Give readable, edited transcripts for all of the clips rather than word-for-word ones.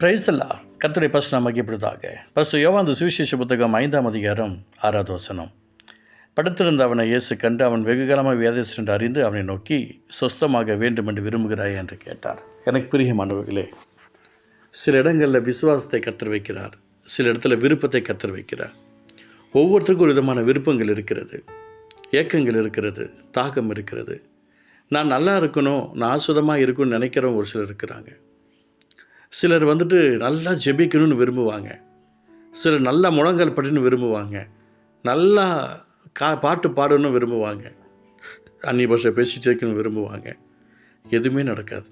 Price அல்லா. கர்த்தருடைய பரிசுத்த நாமம் மகிமைப்படுவதாக. பரிசுத்த யோவான் சுவிசேஷ புத்தகம் 5ஆம் அதிகாரம் 6வது வசனம். படுத்திருந்த அவனை இயேசு கண்டு அவன் வெகுகாலமாக வியாதியஸ்தன் என்று அறிந்து அவனை நோக்கி, சொஸ்தமாக வேண்டும் என்று விரும்புகிறாய் என்று கேட்டார். எனக்கு பிரியமானவர்களே, சில இடங்களில் விசுவாசத்தை கர்த்தர் வைக்கிறார், சில இடத்துல விருப்பத்தை கர்த்தர் வைக்கிறார். ஒவ்வொருத்தருக்கும் ஒரு விதமான விருப்பங்கள் இருக்கிறது, ஏக்கங்கள் இருக்கிறது, தாகம் இருக்கிறது. நான் நல்லா இருக்கணும், நான் ஆசுதமாக இருக்கணும்னு நினைக்கிறவங்க ஒரு சிலர் இருக்கிறாங்க. சிலர் நல்லா ஜெபிக்கணும்னு விரும்புவாங்க, சிலர் நல்லா முழங்கால் படின்னு விரும்புவாங்க, நல்லா பாட்டு பாடணும்னு விரும்புவாங்க, அந்நிய பாஷை பேசிட்டு இருக்கணும்னு விரும்புவாங்க. எதுவுமே நடக்காது.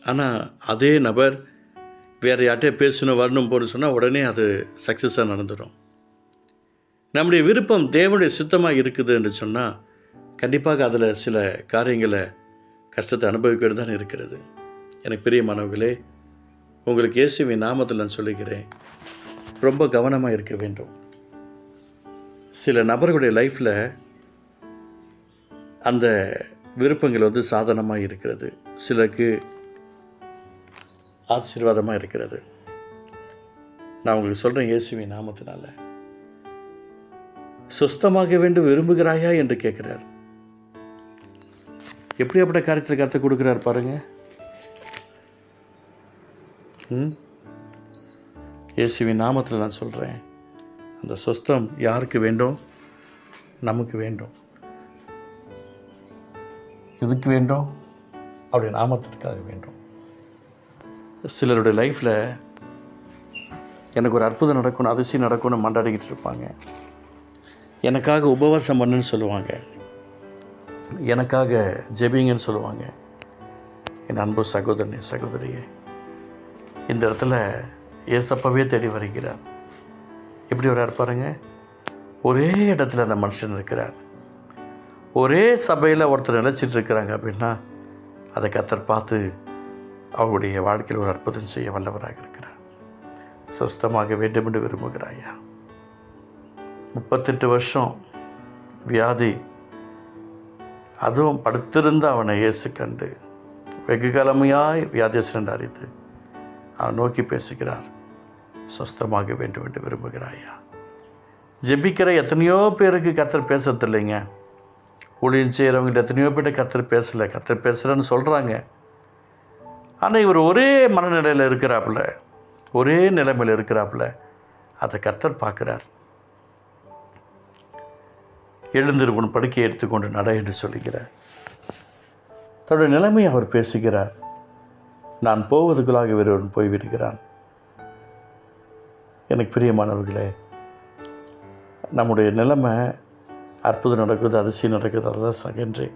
ஆனால் அதே நபர் வேறு யார்கிட்டே பேசணும் வரணும் போன்னு சொன்னால் உடனே அது சக்ஸஸாக நடந்துடும். நம்முடைய விருப்பம் தேவனுடைய சித்தமாக இருக்குது என்று சொன்னால் கண்டிப்பாக அதில் சில காரியங்களை கஷ்டத்தை அனுபவிக்கிறது தான் இருக்கிறது. எனக்கு பிரியமானவர்களே, உங்களுக்கு இயேசுவின் நாமத்தில் நான் சொல்லுகிறேன், ரொம்ப கவனமாக இருக்க வேண்டும். சில நபர்களுடைய லைஃப்பில் அந்த விருப்பங்கள் சாதனமாக இருக்கிறது, சிலருக்கு ஆசீர்வாதமாக இருக்கிறது. நான் உங்களுக்கு சொல்கிறேன், இயேசுவின் நாமத்தினால சுஸ்தமாக வேண்டும் விரும்புகிறாயா என்று கேட்குறார். எப்படியாப்பட்ட காரியத்தில் கற்றுக் கொடுக்குறார் பாருங்கள். இயேசுவின் நாமத்தில் நான் சொல்கிறேன், அந்த சொஸ்தம் யாருக்கு வேண்டும்? நமக்கு வேண்டும். எதுக்கு வேண்டும்? அவருடைய நாமத்திற்காக வேண்டும். சிலருடைய லைஃப்பில் எனக்கு ஒரு அற்புதம் நடக்கணும், அதிசயம் நடக்கணும்னு மண்டாடிக்கிட்டு இருப்பாங்க. எனக்காக உபவாசம் பண்ணுன்னு சொல்லுவாங்க, எனக்காக ஜெபிங்கன்னு சொல்லுவாங்க. என் அன்பு சகோதரனே, சகோதரியே, இந்த இடத்துல ஏசப்பாவே தேடி வருகிறார். எப்படி வர்றார் பாருங்க. ஒரே இடத்துல அந்த மனுஷன் இருக்கிறார். ஒரே சபையில் ஒருத்தர் நினைச்சிட்டு இருக்கிறாங்க அப்படின்னா அதை கர்த்தர் பார்த்து அவருடைய வாழ்க்கையில் ஒரு அற்புதம் செய்ய வல்லவராக இருக்கிறார். சுஸ்தமாக வேண்டும் என்று விரும்புகிறாயா? 38 வருஷம் வியாதி, அதுவும் படுத்திருந்த அவனை இயேசு கண்டு வெகு காலமையாய் வியாதியஸ்தன் அறிந்து அவன் நோக்கி பேசுகிறார். சுஸ்தமாக வேண்டும் என்று விரும்புகிறாயா? ஜெபிக்கிற எத்தனையோ பேருக்கு கர்த்தர் பேசுறதில்லைங்க. ஊழியம் செய்கிறவங்ககிட்ட எத்தனையோ பேர்கிட்ட கர்த்தர் பேசலை, கர்த்தர் பேசுகிறேன்னு சொல்கிறாங்க. ஆனால் இவர் ஒரே மனநிலையில் இருக்கிறாப்புல, ஒரே நிலைமையில் இருக்கிறாப்புல. அதை கர்த்தர் பார்க்குறார். எழுந்திரு, உன் படுக்கையை எடுத்துக்கொண்டு நட என்று சொல்லுகிறார். தன்னுடைய நிலைமையை அவர் பேசுகிறார். நான் போவதுக்குள்ளாக வேறொருவன் போய்விடுகிறான். எனக்கு பிரியமானவர்களே, நம்முடைய நிலைமை அற்புதம் நடக்குது, அதிசயம் நடக்குது, அதெல்லாம் செகண்டரி.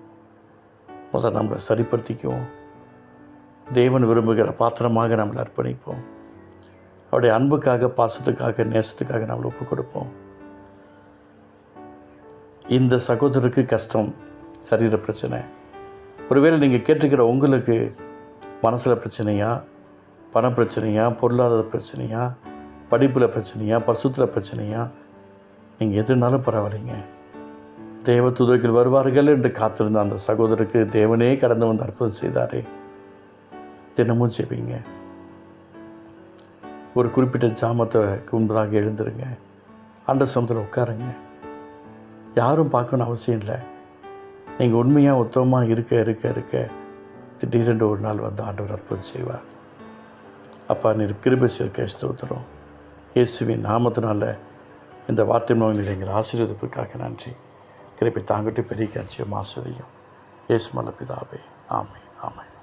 முதல்ல நம்மளை சரிப்படுத்திக்குவோம். தேவன் விரும்புகிற பாத்திரமாக நம்மளை அர்ப்பணிப்போம். அவருடைய அன்புக்காக, பாசத்துக்காக, நேசத்துக்காக நம்மளை ஒப்புக் கொடுப்போம். இந்த சகோதரருக்கு கஷ்டம், சரீர பிரச்சனை. ஒருவேளை நீங்கள் கேட்டுக்கிற உங்களுக்கு மனசில் பிரச்சனையா, பண பிரச்சனையா, பொருளாதார பிரச்சனையா, படிப்பில் பிரச்சனையா, பரிசுத்தத்தில் பிரச்சனையா, நீங்கள் எதுனாலும் பரவாயில்லைங்க. தேவ தூதர்கள் வருவார்கள் என்று காத்திருந்த அந்த சகோதரருக்கு தேவனே கடந்து வந்து அற்புதம் செய்தாரே. தினமும் செய்வீங்க. ஒரு குறிப்பிட்ட ஜாமத்தை முன்பதாக எழுந்துருங்க, அந்த சமத்தில் உட்காருங்க. யாரும் பார்க்கணும் அவசியம் இல்லை. நீங்கள் உண்மையாக உத்தமமாக இருக்க திடீரென்று ஒரு நாள் வந்து ஆண்டவர் அற்புதம் செய்வார். அப்பா, நீர் கிருபை சேர்க்க ஸ்தோத்திரம். இயேசுவின் நாமத்தினால இந்த வார்த்தை மூலம் எங்கள் ஆசீர்வதிப்புக்காக நன்றி. கிருபை தாங்கட்டு பெரிய காட்சியும் ஆசிரியம். இயேசு மல்ல பிதாவே, ஆமென், ஆமென்.